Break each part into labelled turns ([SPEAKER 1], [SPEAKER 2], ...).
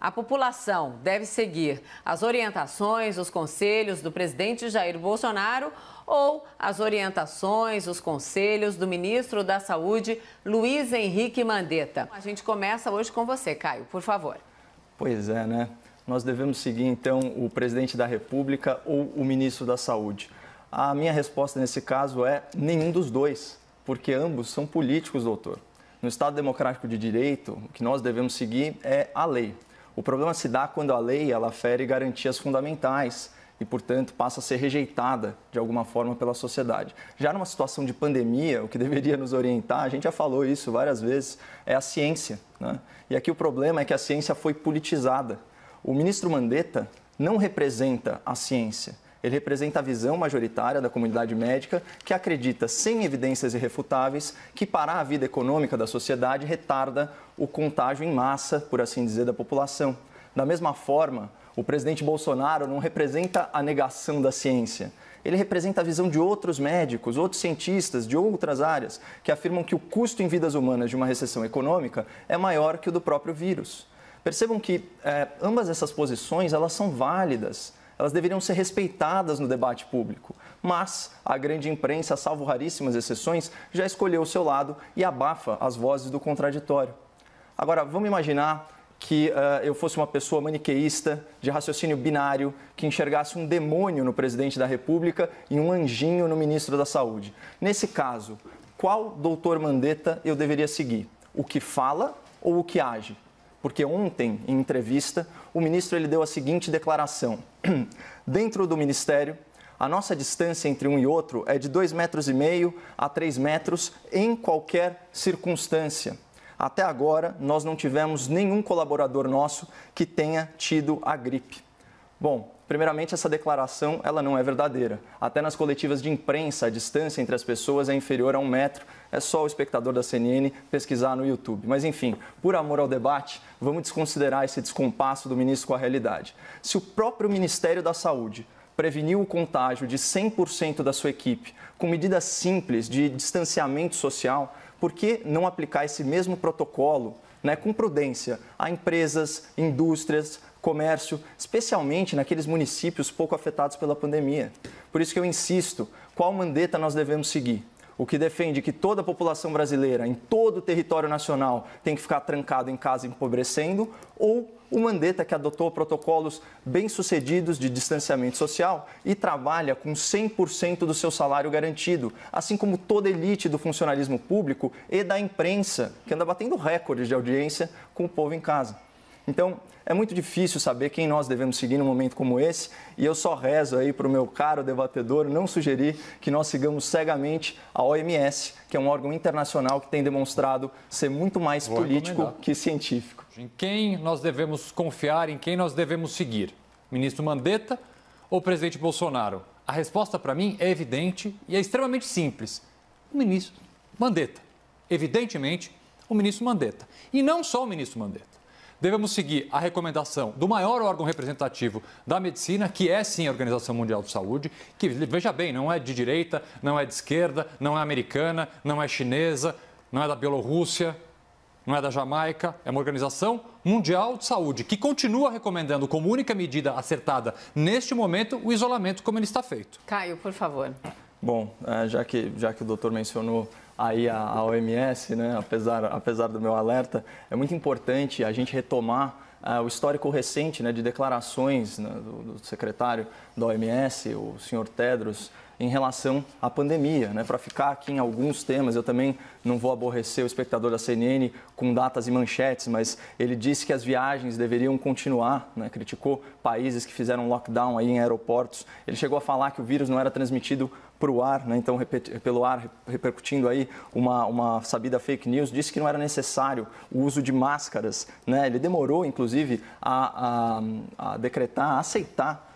[SPEAKER 1] A população deve seguir as orientações, os conselhos do presidente Jair Bolsonaro ou as orientações, os conselhos do ministro da Saúde, Luiz Henrique Mandetta. A gente começa hoje com você, Caio, por favor.
[SPEAKER 2] Pois é, né? Nós devemos seguir, então, o presidente da República ou o ministro da Saúde. A minha resposta nesse caso é nenhum dos dois, porque ambos são políticos, doutor. No Estado Democrático de Direito, o que nós devemos seguir é a lei. O problema se dá quando a lei ela fere garantias fundamentais e, portanto, passa a ser rejeitada de alguma forma pela sociedade. Já numa situação de pandemia, o que deveria nos orientar, a gente já falou isso várias vezes, é a ciência, né? E aqui o problema é que a ciência foi politizada. O ministro Mandetta não representa a ciência. Ele representa a visão majoritária da comunidade médica que acredita, sem evidências irrefutáveis, que parar a vida econômica da sociedade retarda o contágio em massa, por assim dizer, da população. Da mesma forma, o presidente Bolsonaro não representa a negação da ciência. Ele representa a visão de outros médicos, outros cientistas de outras áreas, que afirmam que o custo em vidas humanas de uma recessão econômica é maior que o do próprio vírus. Percebam que ambas essas posições elas são válidas. Elas deveriam ser respeitadas no debate público, mas a grande imprensa, salvo raríssimas exceções, já escolheu o seu lado e abafa as vozes do contraditório. Agora, vamos imaginar que eu fosse uma pessoa maniqueísta, de raciocínio binário, que enxergasse um demônio no presidente da República e um anjinho no ministro da Saúde. Nesse caso, qual doutor Mandetta eu deveria seguir? O que fala ou o que age? Porque ontem, em entrevista, o ministro ele deu a seguinte declaração. Dentro do ministério, a nossa distância entre um e outro é de 2,5 metros a 3 metros em qualquer circunstância. Até agora, nós não tivemos nenhum colaborador nosso que tenha tido a gripe. Bom, primeiramente, essa declaração ela não é verdadeira. Até nas coletivas de imprensa, a distância entre as pessoas é inferior a 1 metro. É só o espectador da CNN pesquisar no YouTube. Mas, enfim, por amor ao debate, vamos desconsiderar esse descompasso do ministro com a realidade. Se o próprio Ministério da Saúde preveniu o contágio de 100% da sua equipe com medidas simples de distanciamento social, por que não aplicar esse mesmo protocolo, com prudência, a empresas, indústrias, comércio, especialmente naqueles municípios pouco afetados pela pandemia? Por isso que eu insisto, qual Mandetta nós devemos seguir? O que defende que toda a população brasileira, em todo o território nacional, tem que ficar trancado em casa empobrecendo, ou o Mandetta que adotou protocolos bem-sucedidos de distanciamento social e trabalha com 100% do seu salário garantido, assim como toda a elite do funcionalismo público e da imprensa, que anda batendo recordes de audiência com o povo em casa. Então, é muito difícil saber quem nós devemos seguir num momento como esse e eu só rezo aí para o meu caro debatedor não sugerir que nós sigamos cegamente a OMS, que é um órgão internacional que tem demonstrado ser muito mais político que científico.
[SPEAKER 3] Em quem nós devemos confiar, em quem nós devemos seguir? Ministro Mandetta ou o presidente Bolsonaro? A resposta para mim é evidente e é extremamente simples. O ministro Mandetta. Evidentemente, o ministro Mandetta. E não só o ministro Mandetta. Devemos seguir a recomendação do maior órgão representativo da medicina, que é sim a Organização Mundial de Saúde, que, veja bem, não é de direita, não é de esquerda, não é americana, não é chinesa, não é da Bielorrússia, não é da Jamaica, é uma Organização Mundial de Saúde, que continua recomendando como única medida acertada neste momento o isolamento como ele está feito.
[SPEAKER 1] Caio, por favor.
[SPEAKER 2] Bom, já que o doutor mencionou aí a OMS, apesar do meu alerta, é muito importante a gente retomar o histórico recente de declarações do secretário da OMS, o senhor Tedros, em relação à pandemia. Para ficar aqui em alguns temas, eu também não vou aborrecer o espectador da CNN com datas e manchetes, mas ele disse que as viagens deveriam continuar, criticou países que fizeram lockdown aí em aeroportos. Ele chegou a falar que o vírus não era transmitido para o ar, então pelo ar, repercutindo aí uma sabida fake news, disse que não era necessário o uso de máscaras. Ele demorou, inclusive, a decretar, a aceitar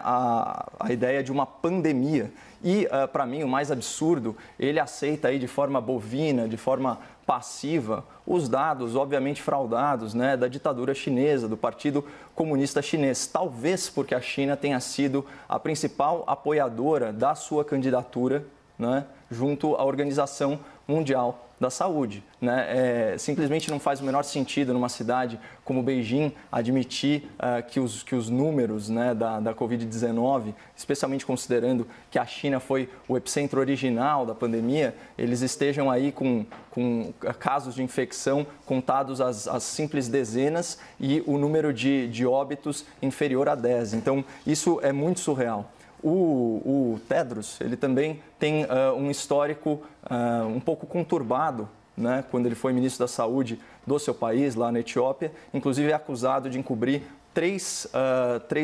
[SPEAKER 2] a ideia de uma pandemia. E, para mim, o mais absurdo, ele aceita aí de forma bovina, de forma passiva, os dados, obviamente, fraudados da ditadura chinesa, do Partido Comunista Chinês. Talvez porque a China tenha sido a principal apoiadora da sua candidatura junto à Organização Mundial da Saúde, né? Simplesmente não faz o menor sentido numa cidade como Beijing admitir que os números, né, da Covid-19, especialmente considerando que a China foi o epicentro original da pandemia, eles estejam aí com casos de infecção contados às simples dezenas e o número de óbitos inferior a 10. Então, isso é muito surreal. O Tedros, ele também tem um histórico um pouco conturbado, né, quando ele foi ministro da Saúde do seu país, lá na Etiópia. Inclusive, é acusado de encobrir três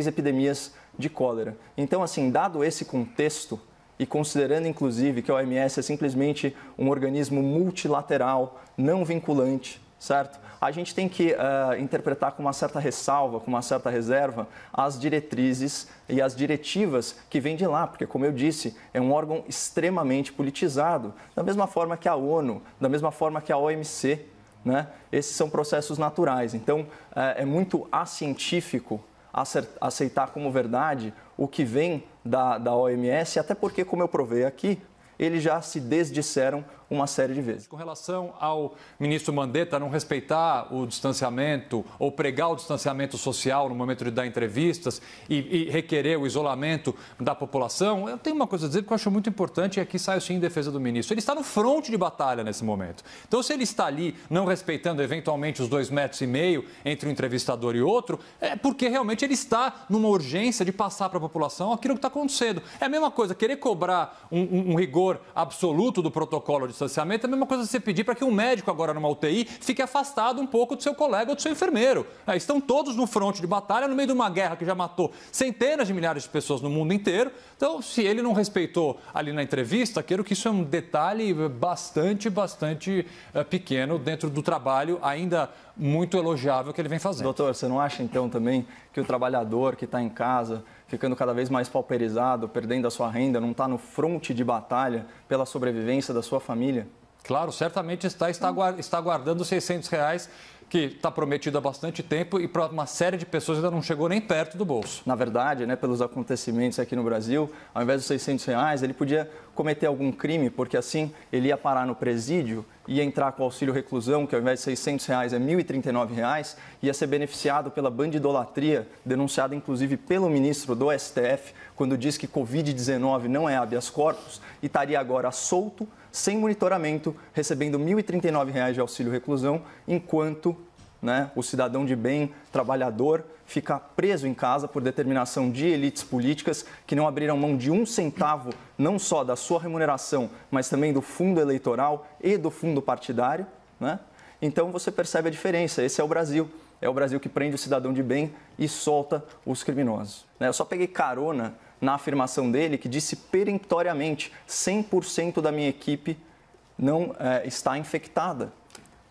[SPEAKER 2] epidemias de cólera. Então, assim, dado esse contexto e considerando, inclusive, que a OMS é simplesmente um organismo multilateral, não vinculante, certo? A gente tem que interpretar com uma certa ressalva, com uma certa reserva, as diretrizes e as diretivas que vêm de lá, porque, como eu disse, é um órgão extremamente politizado, da mesma forma que a ONU, da mesma forma que a OMC, né? Esses são processos naturais. Então, é muito acientífico aceitar como verdade o que vem da OMS, até porque, como eu provei aqui, eles já se desdisseram uma série de vezes.
[SPEAKER 3] Com relação ao ministro Mandetta não respeitar o distanciamento ou pregar o distanciamento social no momento de dar entrevistas e requerer o isolamento da população, eu tenho uma coisa a dizer que eu acho muito importante e aqui saio sim em defesa do ministro. Ele está no fronte de batalha nesse momento. Então, se ele está ali não respeitando eventualmente os 2,5 metros entre um entrevistador e outro, é porque realmente ele está numa urgência de passar para a população aquilo que está acontecendo. É a mesma coisa, querer cobrar um rigor absoluto do protocolo de distanciamento é a mesma coisa que você pedir para que um médico agora numa UTI fique afastado um pouco do seu colega ou do seu enfermeiro. Estão todos no fronte de batalha, no meio de uma guerra que já matou centenas de milhares de pessoas no mundo inteiro. Então, se ele não respeitou ali na entrevista, quero que isso é um detalhe bastante pequeno dentro do trabalho ainda muito elogiável que ele vem fazendo.
[SPEAKER 2] Doutor, você não acha então também que o trabalhador que está em casa, ficando cada vez mais pauperizado, perdendo a sua renda, não está no fronte de batalha pela sobrevivência da sua família?
[SPEAKER 3] Claro, certamente está guardando os R$600 que está prometido há bastante tempo e para uma série de pessoas ainda não chegou nem perto do bolso.
[SPEAKER 2] Na verdade, né, pelos acontecimentos aqui no Brasil, ao invés dos R$600, ele podia cometer algum crime, porque assim ele ia parar no presídio, ia entrar com o auxílio reclusão, que ao invés de R$600 é R$1.039, ia ser beneficiado pela bandidolatria, denunciada inclusive pelo ministro do STF, quando diz que Covid-19 não é habeas corpus, e estaria agora solto, sem monitoramento, recebendo R$1.039 de auxílio reclusão, enquanto, né, o cidadão de bem, trabalhador, fica preso em casa por determinação de elites políticas que não abriram mão de um centavo, não só da sua remuneração, mas também do fundo eleitoral e do fundo partidário, né? Então você percebe a diferença. Esse é o Brasil. É o Brasil que prende o cidadão de bem e solta os criminosos. Eu só peguei carona na afirmação dele que disse peremptoriamente 100% da minha equipe não está infectada.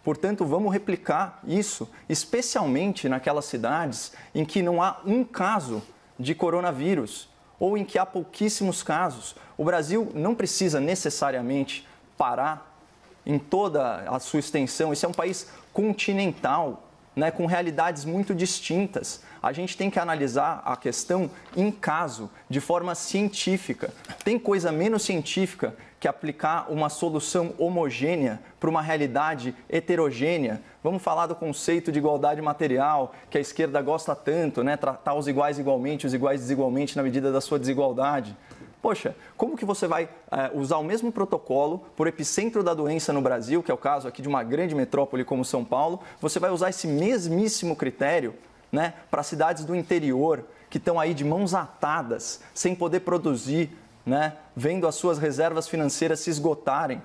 [SPEAKER 2] Portanto, vamos replicar isso, especialmente naquelas cidades em que não há um caso de coronavírus ou em que há pouquíssimos casos. O Brasil não precisa necessariamente parar em toda a sua extensão. Esse é um país continental, né, com realidades muito distintas. A gente tem que analisar a questão em caso, de forma científica. Tem coisa menos científica que aplicar uma solução homogênea para uma realidade heterogênea. Vamos falar do conceito de igualdade material, que a esquerda gosta tanto, né? Tratar os iguais igualmente, os iguais desigualmente na medida da sua desigualdade. Poxa, como que você vai usar o mesmo protocolo por epicentro da doença no Brasil, que é o caso aqui de uma grande metrópole como São Paulo, você vai usar esse mesmíssimo critério, né, para cidades do interior que estão aí de mãos atadas, sem poder produzir, né, vendo as suas reservas financeiras se esgotarem.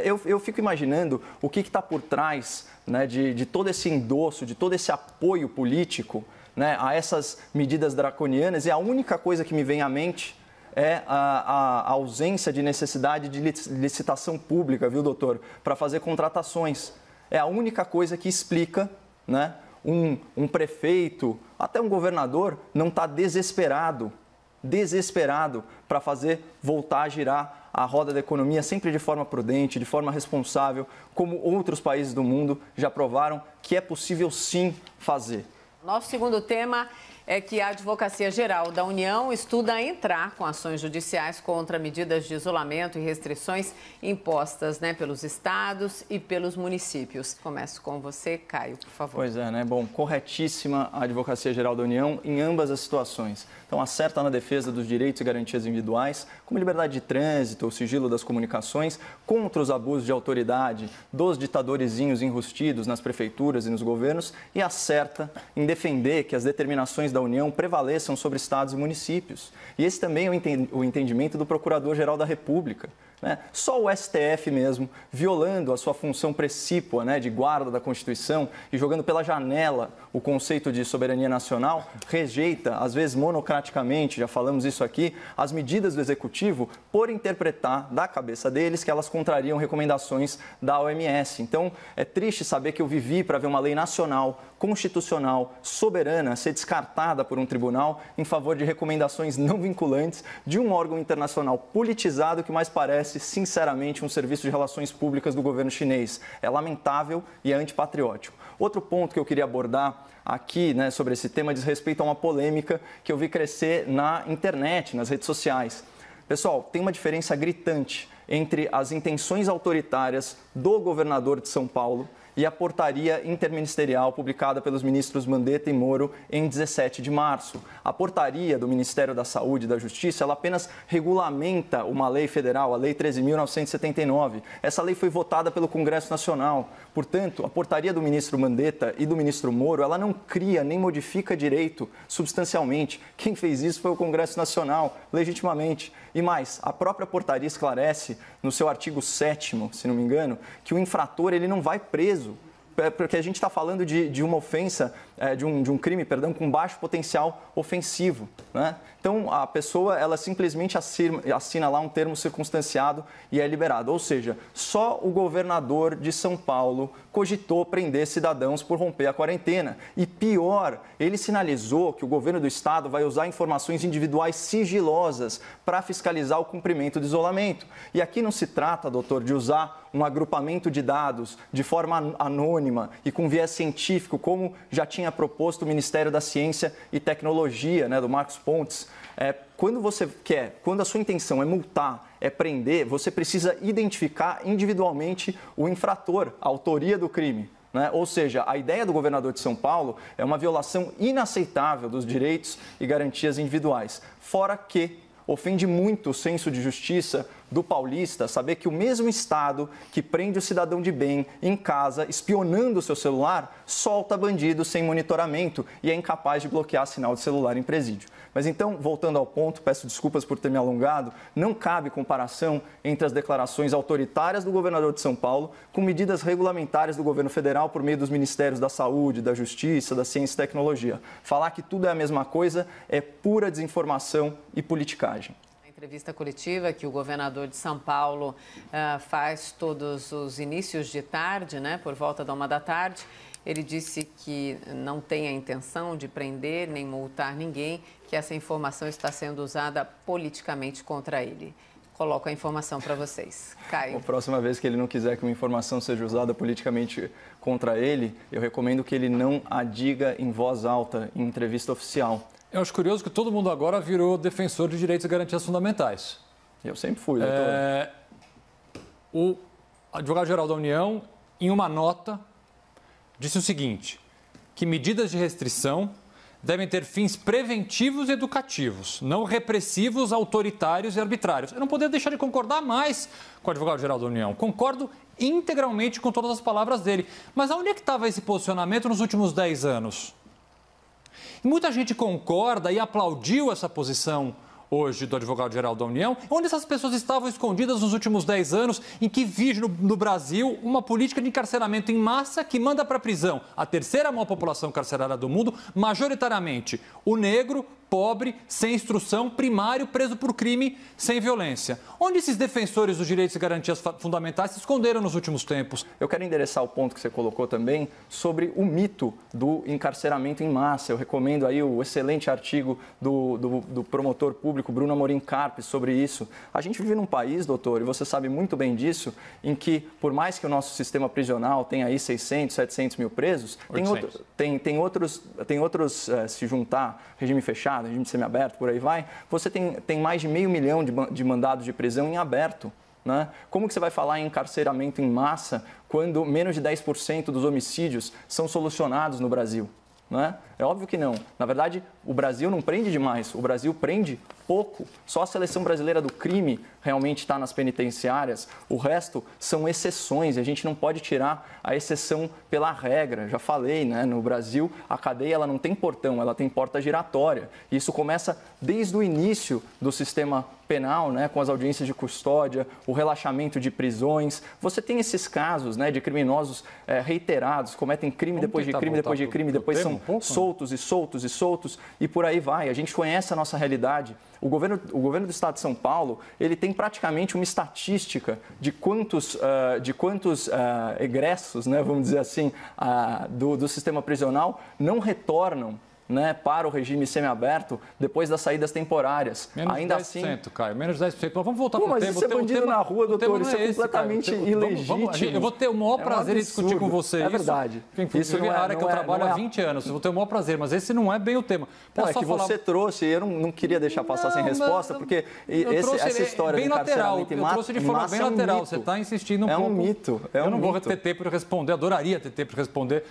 [SPEAKER 2] Eu fico imaginando o que está por trás, né, de todo esse endosso, de todo esse apoio político, né, a essas medidas draconianas, e a única coisa que me vem à mente é a ausência de necessidade de licitação pública, viu, doutor, para fazer contratações. É a única coisa que explica, né, um prefeito, até um governador, não está desesperado para fazer voltar a girar a roda da economia sempre de forma prudente, de forma responsável, como outros países do mundo já provaram que é possível sim fazer.
[SPEAKER 1] Nosso segundo tema é que a Advocacia Geral da União estuda entrar com ações judiciais contra medidas de isolamento e restrições impostas, pelos estados e pelos municípios. Começo com você, Caio, por favor.
[SPEAKER 2] Pois é, Bom, corretíssima a Advocacia Geral da União em ambas as situações. Então, acerta na defesa dos direitos e garantias individuais, como liberdade de trânsito, o sigilo das comunicações, contra os abusos de autoridade dos ditadorzinhos enrustidos nas prefeituras e nos governos, e acerta em defender que as determinações da União prevaleçam sobre estados e municípios. E esse também é o entendimento do Procurador-Geral da República. Só o STF mesmo, violando a sua função precípua de guarda da Constituição e jogando pela janela o conceito de soberania nacional, rejeita, às vezes monocraticamente, já falamos isso aqui, as medidas do Executivo por interpretar da cabeça deles que elas contrariam recomendações da OMS. Então, é triste saber que eu vivi para ver uma lei nacional, constitucional, soberana, ser descartada por um tribunal em favor de recomendações não vinculantes de um órgão internacional politizado que mais parece, sinceramente, um serviço de relações públicas do governo chinês. É lamentável e é antipatriótico. Outro ponto que eu queria abordar aqui, sobre esse tema diz respeito a uma polêmica que eu vi crescer na internet, nas redes sociais. Pessoal, tem uma diferença gritante entre as intenções autoritárias do governador de São Paulo e a portaria interministerial publicada pelos ministros Mandetta e Moro em 17 de março. A portaria do Ministério da Saúde e da Justiça, ela apenas regulamenta uma lei federal, a Lei 13.979. Essa lei foi votada pelo Congresso Nacional. Portanto, a portaria do ministro Mandetta e do ministro Moro, ela não cria nem modifica direito substancialmente. Quem fez isso foi o Congresso Nacional, legitimamente. E mais, a própria portaria esclarece, no seu artigo 7º, se não me engano, que o infrator ele não vai preso, porque a gente está falando de uma ofensa, de um crime, com baixo potencial ofensivo. Então, a pessoa, ela simplesmente assina lá um termo circunstanciado e é liberada. Ou seja, só o governador de São Paulo cogitou prender cidadãos por romper a quarentena. E pior, ele sinalizou que o governo do estado vai usar informações individuais sigilosas para fiscalizar o cumprimento do isolamento. E aqui não se trata, doutor, de usar um agrupamento de dados de forma anônima e com viés científico, como já tinha proposto o Ministério da Ciência e Tecnologia, do Marcos Pontes. Quando a sua intenção é multar, é prender, você precisa identificar individualmente o infrator, a autoria do crime. Ou seja, a ideia do governador de São Paulo é uma violação inaceitável dos direitos e garantias individuais. Fora que ofende muito o senso de justiça do paulista saber que o mesmo Estado que prende o cidadão de bem em casa, espionando o seu celular, solta bandido sem monitoramento e é incapaz de bloquear sinal de celular em presídio. Mas então, voltando ao ponto, peço desculpas por ter me alongado, não cabe comparação entre as declarações autoritárias do governador de São Paulo com medidas regulamentares do governo federal por meio dos Ministérios da Saúde, da Justiça, da Ciência e Tecnologia. Falar que tudo é a mesma coisa é pura desinformação e politicagem.
[SPEAKER 1] Entrevista coletiva que o governador de São Paulo faz todos os inícios de tarde, por volta da 1 da tarde. Ele disse que não tem a intenção de prender nem multar ninguém, que essa informação está sendo usada politicamente contra ele. Coloco a informação para vocês. Caio.
[SPEAKER 2] A próxima vez que ele não quiser que uma informação seja usada politicamente contra ele, eu recomendo que ele não a diga em voz alta em entrevista oficial.
[SPEAKER 3] Eu acho curioso que todo mundo agora virou defensor de direitos e garantias fundamentais.
[SPEAKER 2] Eu sempre fui, doutor.
[SPEAKER 3] O advogado-geral da União, em uma nota, disse o seguinte, que medidas de restrição devem ter fins preventivos e educativos, não repressivos, autoritários e arbitrários. Eu não poderia deixar de concordar mais com o advogado-geral da União. Concordo integralmente com todas as palavras dele. Mas onde é que estava esse posicionamento nos últimos 10 anos? E muita gente concorda e aplaudiu essa posição hoje do advogado-geral da União. Onde essas pessoas estavam escondidas nos últimos 10 anos em que vige no Brasil uma política de encarceramento em massa que manda para a prisão a terceira maior população carcerária do mundo, majoritariamente o negro, pobre, sem instrução, primário, preso por crime, sem violência. Onde esses defensores dos direitos e garantias fundamentais se esconderam nos últimos tempos?
[SPEAKER 2] Eu quero endereçar o ponto que você colocou também sobre o mito do encarceramento em massa. Eu recomendo aí o excelente artigo do promotor público Bruno Amorim Carpes sobre isso. A gente vive num país, doutor, e você sabe muito bem disso, em que, por mais que o nosso sistema prisional tenha aí 600, 700 mil presos, tem outros, se juntar, regime fechado, regime semiaberto, por aí vai, você tem mais de 500 mil de mandados de prisão em aberto. Né? Como que você vai falar em encarceramento em massa quando menos de 10% dos homicídios são solucionados no Brasil? Né? É óbvio que não. Na verdade, o Brasil não prende demais, o Brasil prende pouco. Só a seleção brasileira do crime realmente está nas penitenciárias. O resto são exceções e a gente não pode tirar a exceção pela regra. Já falei, né? No Brasil, a cadeia ela não tem portão, ela tem porta giratória. E isso começa desde o início do sistema penal, né? Com as audiências de custódia, o relaxamento de prisões. Você tem esses casos, né, de criminosos reiterados, cometem crime depois de crime, depois de crime, depois são soltos e soltos e soltos e por aí vai. A gente conhece a nossa realidade. O governo do Estado de São Paulo, ele tem praticamente uma estatística de quantos egressos, né, vamos dizer assim, do sistema prisional não retornam, né, para o regime semiaberto depois das saídas temporárias.
[SPEAKER 3] Menos
[SPEAKER 2] ainda
[SPEAKER 3] 10%,
[SPEAKER 2] assim,
[SPEAKER 3] Caio, menos 10%. Mas vamos voltar para o tema.
[SPEAKER 2] Mas isso é bandido na rua, doutor, isso é completamente ilegítimo.
[SPEAKER 3] Eu vou ter o maior prazer em discutir com você.
[SPEAKER 2] É verdade.
[SPEAKER 3] Isso é a área que eu trabalho há 20 anos. Eu vou ter o maior prazer, mas esse não é bem o tema.
[SPEAKER 2] Não, é que você trouxe, eu não queria deixar passar sem resposta, porque essa história do encarceramento em massa...
[SPEAKER 3] Eu trouxe de forma bem lateral. Você está insistindo um pouco...
[SPEAKER 2] É um mito.
[SPEAKER 3] Eu não vou ter tempo de responder, adoraria ter tempo de responder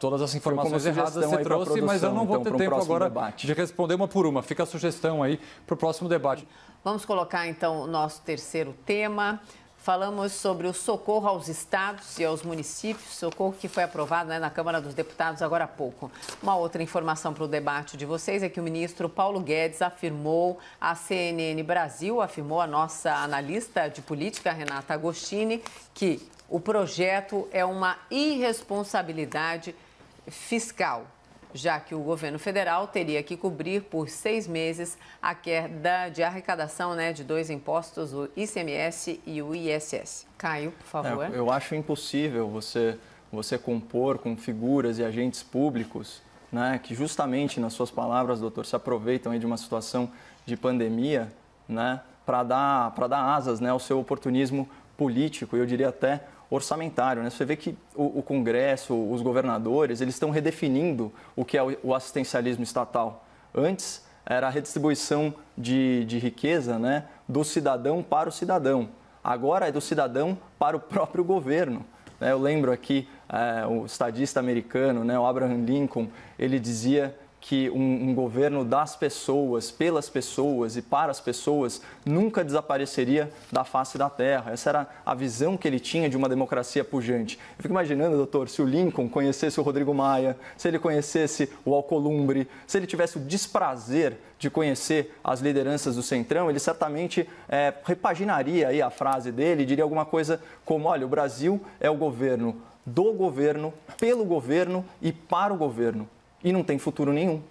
[SPEAKER 3] todas as informações erradas que você trouxe, mas eu não vou ter tempo agora de responder uma por uma. Fica a sugestão aí para o próximo debate.
[SPEAKER 1] Vamos colocar, então, o nosso terceiro tema. Falamos sobre o socorro aos estados e aos municípios, socorro que foi aprovado, né, na Câmara dos Deputados agora há pouco. Uma outra informação para o debate de vocês é que o ministro Paulo Guedes afirmou à CNN Brasil, afirmou a nossa analista de política, Renata Agostini, que o projeto é uma irresponsabilidade fiscal, já que o governo federal teria que cobrir por 6 meses a queda de arrecadação, né, de 2 impostos, o ICMS e o ISS. Caio, por favor.
[SPEAKER 2] Eu acho impossível você compor com figuras e agentes públicos, né, que justamente, nas suas palavras, doutor, se aproveitam aí de uma situação de pandemia, né, para dar asas, né, ao seu oportunismo político, eu diria até orçamentário, né? Você vê que o Congresso, os governadores, eles estão redefinindo o que é o assistencialismo estatal. Antes, era a redistribuição de riqueza, né, do cidadão para o cidadão. Agora é do cidadão para o próprio governo. Eu lembro aqui, o estadista americano, né, o Abraham Lincoln, ele dizia que um governo das pessoas, pelas pessoas e para as pessoas nunca desapareceria da face da terra. Essa era a visão que ele tinha de uma democracia pujante. Eu fico imaginando, doutor, se o Lincoln conhecesse o Rodrigo Maia, se ele conhecesse o Alcolumbre, se ele tivesse o desprazer de conhecer as lideranças do Centrão, ele certamente repaginaria aí a frase dele e diria alguma coisa como: olha, o Brasil é o governo do governo, pelo governo e para o governo. E não tem futuro nenhum.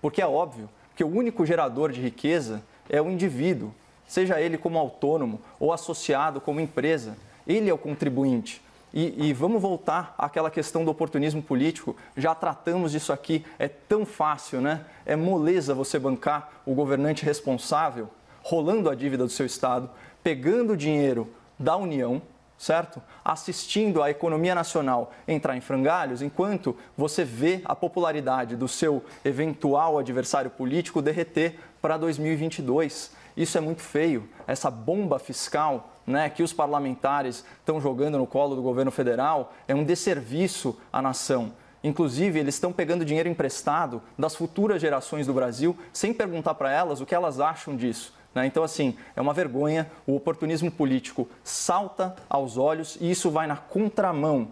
[SPEAKER 2] Porque é óbvio que o único gerador de riqueza é o indivíduo, seja ele como autônomo ou associado como empresa. Ele é o contribuinte. E vamos voltar àquela questão do oportunismo político. Já tratamos disso aqui, é tão fácil, né? É moleza você bancar o governante responsável, rolando a dívida do seu Estado, pegando o dinheiro da União, certo? Assistindo a economia nacional entrar em frangalhos, enquanto você vê a popularidade do seu eventual adversário político derreter para 2022. Isso é muito feio. Essa bomba fiscal, né, que os parlamentares estão jogando no colo do governo federal é um desserviço à nação. Inclusive, eles estão pegando dinheiro emprestado das futuras gerações do Brasil sem perguntar para elas o que elas acham disso. Então, assim, é uma vergonha, o oportunismo político salta aos olhos e isso vai na contramão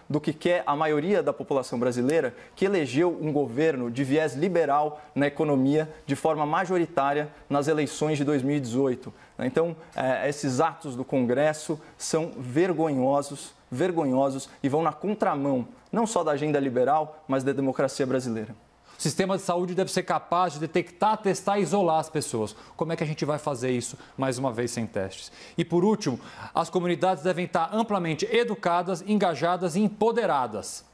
[SPEAKER 2] do que quer a maioria da população brasileira, que elegeu um governo de viés liberal na economia de forma majoritária nas eleições de 2018. Então, esses atos do Congresso são vergonhosos e vão na contramão, não só da agenda liberal, mas da democracia brasileira.
[SPEAKER 3] O sistema de saúde deve ser capaz de detectar, testar e isolar as pessoas. Como é que a gente vai fazer isso, mais uma vez, sem testes? E, por último, as comunidades devem estar amplamente educadas, engajadas e empoderadas.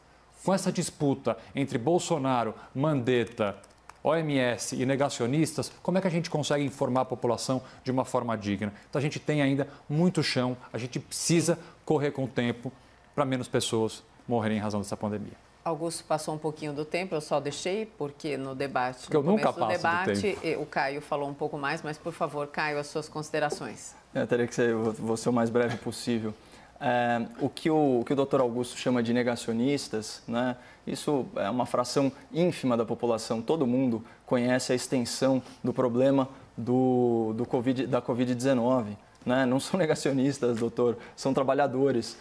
[SPEAKER 3] Com essa disputa entre Bolsonaro, Mandetta, OMS e negacionistas, como é que a gente consegue informar a população de uma forma digna? Então, a gente tem ainda muito chão, a gente precisa correr com o tempo para menos pessoas morrerem em razão dessa pandemia.
[SPEAKER 1] Augusto passou um pouquinho do tempo, eu só deixei, porque no debate,
[SPEAKER 3] porque eu nunca passo
[SPEAKER 1] do
[SPEAKER 3] tempo.
[SPEAKER 1] O Caio falou um pouco mais, mas, por favor, Caio, as suas considerações.
[SPEAKER 2] Eu teria que ser, vou ser o mais breve possível. O que o Dr. Augusto chama de negacionistas, né, isso é uma fração ínfima da população. Todo mundo conhece a extensão do problema da Covid-19. Né? Não são negacionistas, doutor, são trabalhadores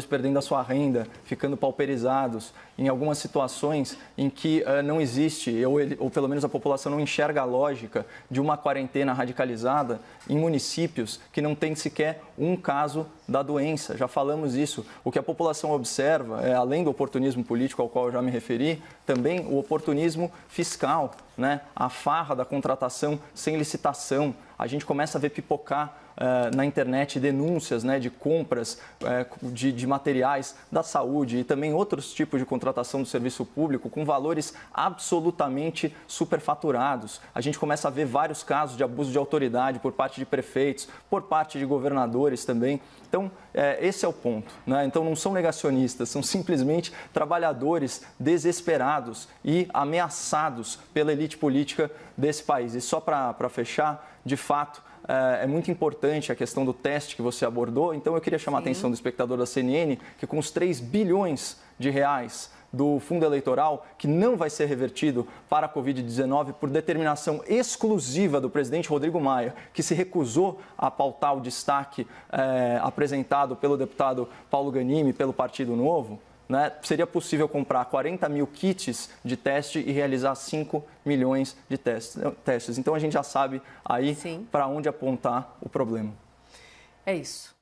[SPEAKER 2] perdendo a sua renda, ficando pauperizados, em algumas situações em que não existe, ou pelo menos a população não enxerga a lógica de uma quarentena radicalizada em municípios que não tem sequer um caso da doença. Já falamos isso. O que a população observa, além do oportunismo político ao qual eu já me referi, também o oportunismo fiscal, né? A farra da contratação sem licitação. A gente começa a ver pipocar na internet denúncias, né, de compras de materiais da saúde e também outros tipos de contratação do serviço público com valores absolutamente superfaturados. A gente começa a ver vários casos de abuso de autoridade por parte de prefeitos, por parte de governadores também. Então, esse é o ponto, né? Então, não são negacionistas, são simplesmente trabalhadores desesperados e ameaçados pela elite política desse país. E só para fechar, de fato, é muito importante a questão do teste que você abordou. Então, eu queria chamar a atenção do espectador da CNN que com os 3 bilhões de reais do fundo eleitoral, que não vai ser revertido para a Covid-19 por determinação exclusiva do presidente Rodrigo Maia, que se recusou a pautar o destaque apresentado pelo deputado Paulo Ganimi, pelo Partido Novo, né, seria possível comprar 40 mil kits de teste e realizar 5 milhões de testes. Então, a gente já sabe aí para onde apontar o problema.
[SPEAKER 1] É isso.